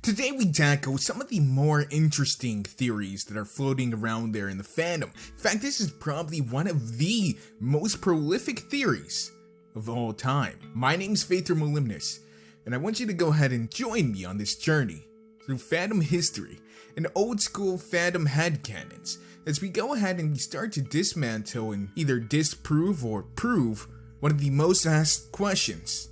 Today we tackle some of the more interesting theories that are floating around there in the fandom. In fact, this is probably one of the most prolific theories of all time. My name's Moliminous, and I want you to go ahead and join me on this journey through fandom history and old school fandom headcanons as we go ahead and we start to dismantle and either disprove or prove one of the most asked questions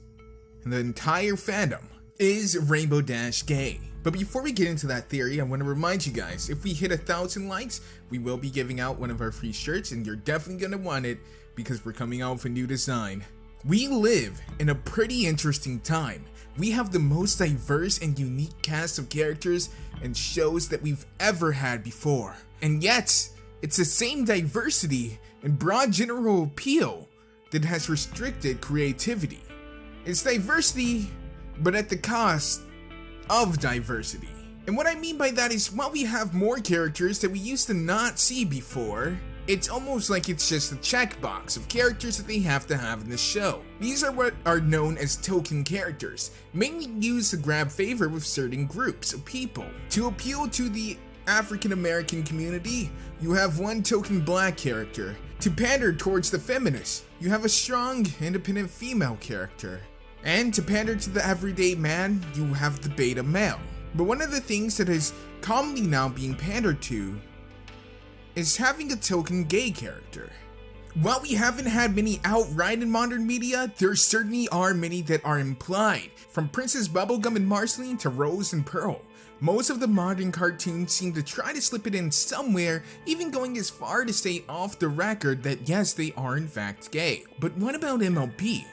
in the entire fandom. Is Rainbow Dash gay? But before we get into that theory, I want to remind you guys, if we hit 1,000 likes, we will be giving out one of our free shirts, and you're definitely going to want it because we're coming out with a new design. We live in a pretty interesting time. We have the most diverse and unique cast of characters and shows that we've ever had before. And yet, it's the same diversity and broad general appeal that has restricted creativity. It's diversity, but at the cost of diversity. And what I mean by that is, while we have more characters that we used to not see before, it's almost like it's just a checkbox of characters that they have to have in the show. These are what are known as token characters, mainly used to grab favor with certain groups of people. To appeal to the African American community, you have one token black character. To pander towards the feminists, you have a strong, independent female character. And to pander to the everyday man, you have the beta male. But one of the things that is commonly now being pandered to is having a token gay character. While we haven't had many outright in modern media, there certainly are many that are implied. From Princess Bubblegum and Marceline to Rose and Pearl, most of the modern cartoons seem to try to slip it in somewhere, even going as far to say off the record that yes, they are in fact gay. But what about MLP?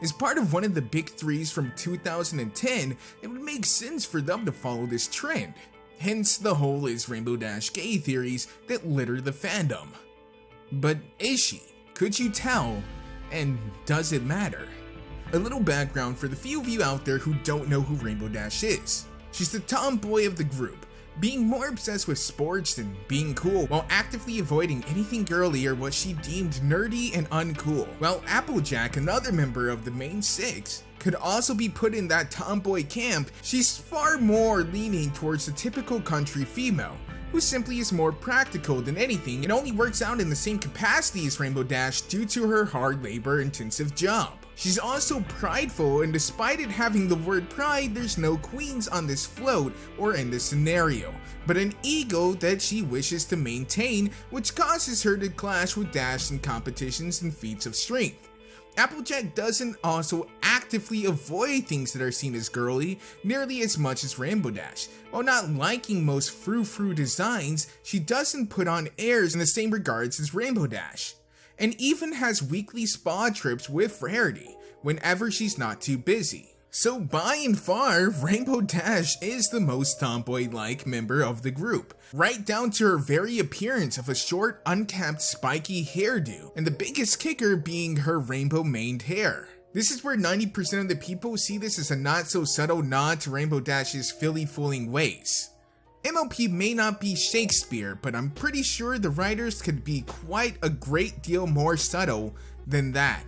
As part of one of the big threes from 2010, it would make sense for them to follow this trend. Hence the whole is Rainbow Dash gay theories that litter the fandom. But is she? Could you tell? And does it matter? A little background for the few of you out there who don't know who Rainbow Dash is. She's the tomboy of the group, being more obsessed with sports than being cool, while actively avoiding anything girly or what she deemed nerdy and uncool. While Applejack, another member of the main six, could also be put in that tomboy camp, she's far more leaning towards the typical country female, who simply is more practical than anything and only works out in the same capacity as Rainbow Dash due to her hard labor-intensive job. She's also prideful, and despite it having the word pride, there's no queens on this float or in this scenario, but an ego that she wishes to maintain, which causes her to clash with Dash in competitions and feats of strength. Applejack doesn't also actively avoid things that are seen as girly nearly as much as Rainbow Dash. While not liking most frou-frou designs, she doesn't put on airs in the same regards as Rainbow Dash, and even has weekly spa trips with Rarity whenever she's not too busy. So by and far, Rainbow Dash is the most tomboy-like member of the group, right down to her very appearance of a short, unkept, spiky hairdo, and the biggest kicker being her rainbow-maned hair. This is where 90% of the people see this as a not-so-subtle nod to Rainbow Dash's filly-fooling ways. MLP may not be Shakespeare, but I'm pretty sure the writers could be quite a great deal more subtle than that.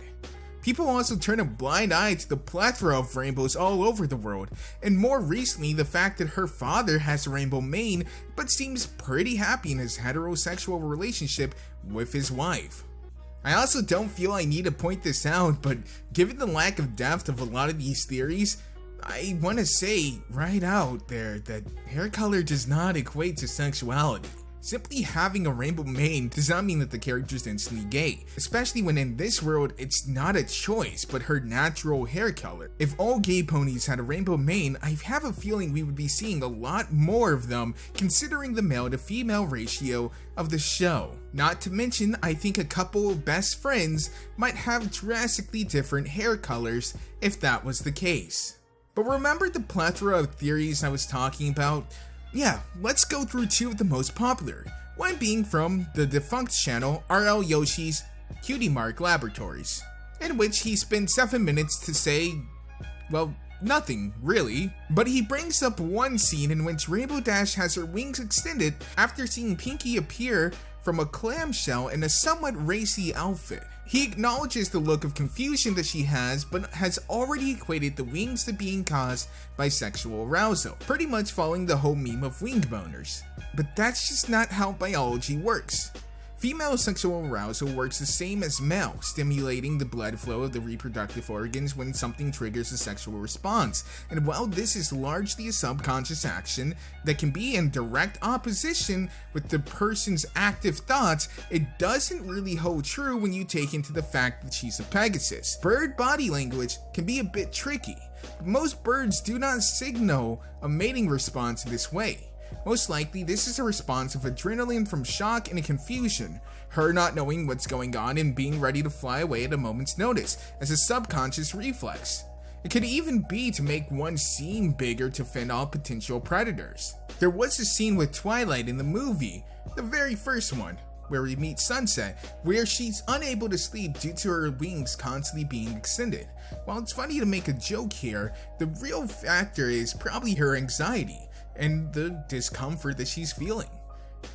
People also turn a blind eye to the plethora of rainbows all over the world, and more recently the fact that her father has a rainbow mane but seems pretty happy in his heterosexual relationship with his wife. I also don't feel I need to point this out, but given the lack of depth of a lot of these theories, I want to say right out there that hair color does not equate to sexuality. Simply having a rainbow mane does not mean that the character is instantly gay, especially when in this world it's not a choice but her natural hair color. If all gay ponies had a rainbow mane, I have a feeling we would be seeing a lot more of them considering the male to female ratio of the show. Not to mention, I think a couple of best friends might have drastically different hair colors if that was the case. But remember the plethora of theories I was talking about? Yeah, let's go through two of the most popular, one being from the defunct channel RL Yoshi's Cutie Mark Laboratories, in which he spends 7 minutes to say, well, nothing really, but he brings up one scene in which Rainbow Dash has her wings extended after seeing Pinky appear from a clamshell in a somewhat racy outfit. He acknowledges the look of confusion that she has, but has already equated the wings to being caused by sexual arousal, pretty much following the whole meme of wing boners. But that's just not how biology works. Female sexual arousal works the same as male, stimulating the blood flow of the reproductive organs when something triggers a sexual response. And while this is largely a subconscious action that can be in direct opposition with the person's active thoughts, it doesn't really hold true when you take into the fact that she's a Pegasus. Bird body language can be a bit tricky, but most birds do not signal a mating response this way. Most likely, this is a response of adrenaline from shock and confusion, her not knowing what's going on and being ready to fly away at a moment's notice, as a subconscious reflex. It could even be to make one seem bigger to fend off potential predators. There was a scene with Twilight in the movie, the very first one, where we meet Sunset, where she's unable to sleep due to her wings constantly being extended. While it's funny to make a joke here, the real factor is probably her anxiety and the discomfort that she's feeling.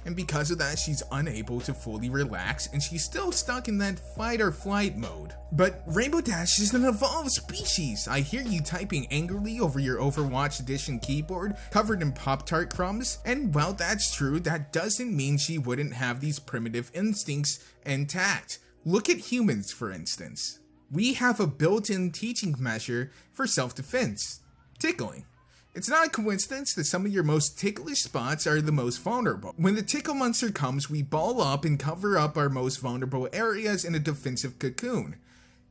And because of that, she's unable to fully relax and she's still stuck in that fight or flight mode. But Rainbow Dash is an evolved species. I hear you typing angrily over your Overwatch Edition keyboard covered in Pop-Tart crumbs. And while that's true, that doesn't mean she wouldn't have these primitive instincts intact. Look at humans, for instance. We have a built-in teaching measure for self-defense: tickling. It's not a coincidence that some of your most ticklish spots are the most vulnerable. When the tickle monster comes, we ball up and cover up our most vulnerable areas in a defensive cocoon.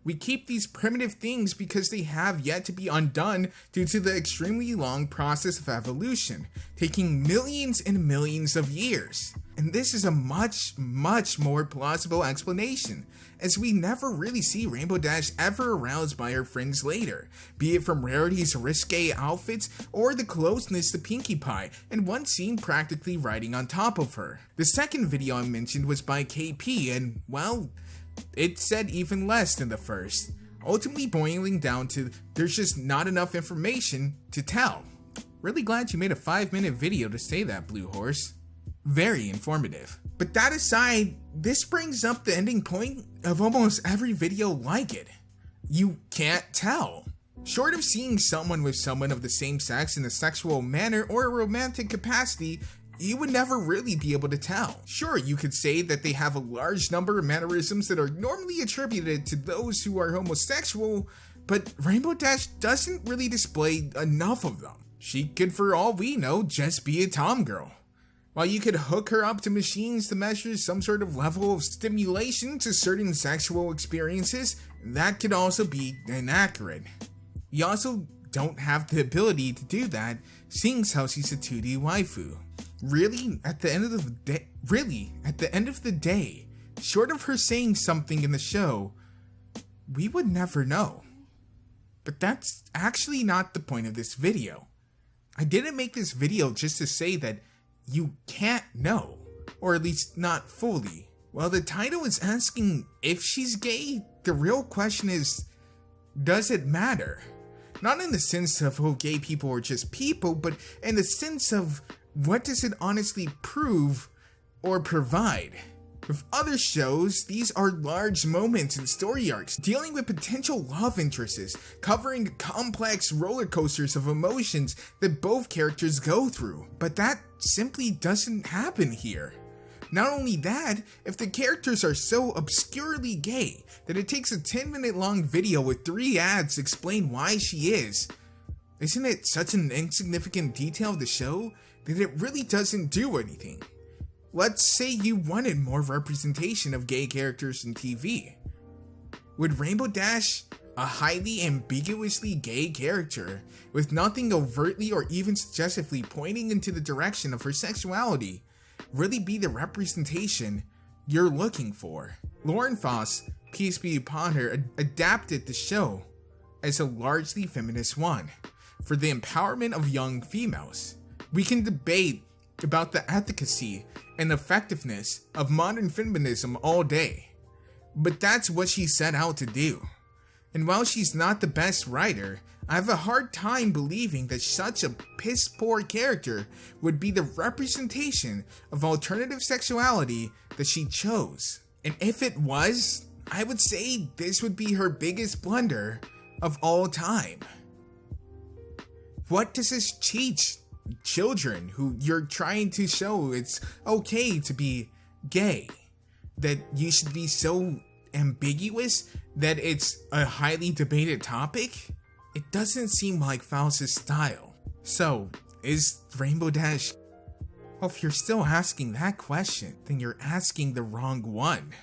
We keep these primitive things because they have yet to be undone due to the extremely long process of evolution, taking millions and millions of years. And this is a much more plausible explanation, as we never really see Rainbow Dash ever aroused by her friends later, be it from Rarity's risque outfits or the closeness to Pinkie Pie, and one scene practically riding on top of her. The second video I mentioned was by KP, and well, it said even less than the first, ultimately boiling down to there's just not enough information to tell. Really glad you made a 5-minute video to say that, Blue Horse. Very informative. But that aside, this brings up the ending point of almost every video like it. You can't tell. Short of seeing someone with someone of the same sex in a sexual manner or a romantic capacity, you would never really be able to tell. Sure, you could say that they have a large number of mannerisms that are normally attributed to those who are homosexual, but Rainbow Dash doesn't really display enough of them. She could, for all we know, just be a tomgirl. While you could hook her up to machines to measure some sort of level of stimulation to certain sexual experiences, that could also be inaccurate. You also don't have the ability to do that, seeing how she's a 2D waifu. Really, at the end of the day, short of her saying something in the show, we would never know. But that's actually not the point of this video. I didn't make this video just to say that you can't know, or at least not fully. While the title is asking if she's gay, the real question is, does it matter? Not in the sense of, oh, gay people are just people, but in the sense of, what does it honestly prove or provide? With other shows, these are large moments and story arcs, dealing with potential love interests, covering complex roller coasters of emotions that both characters go through. But that simply doesn't happen here. Not only that, if the characters are so obscurely gay that it takes a 10-minute long video with 3 ads to explain why she is, isn't it such an insignificant detail of the show that it really doesn't do anything? Let's say you wanted more representation of gay characters in TV. Would Rainbow Dash, a highly ambiguously gay character, with nothing overtly or even suggestively pointing into the direction of her sexuality, really be the representation you're looking for? Lauren Foss, peace be upon her, adapted the show as a largely feminist one, for the empowerment of young females. We can debate about the efficacy and effectiveness of modern feminism all day, but that's what she set out to do. And while she's not the best writer, I have a hard time believing that such a piss-poor character would be the representation of alternative sexuality that she chose. And if it was, I would say this would be her biggest blunder of all time. What does this teach children who you're trying to show it's okay to be gay? That you should be so ambiguous that it's a highly debated topic? It doesn't seem like Faust's style. So, is Rainbow Dash... Well, if you're still asking that question, then you're asking the wrong one.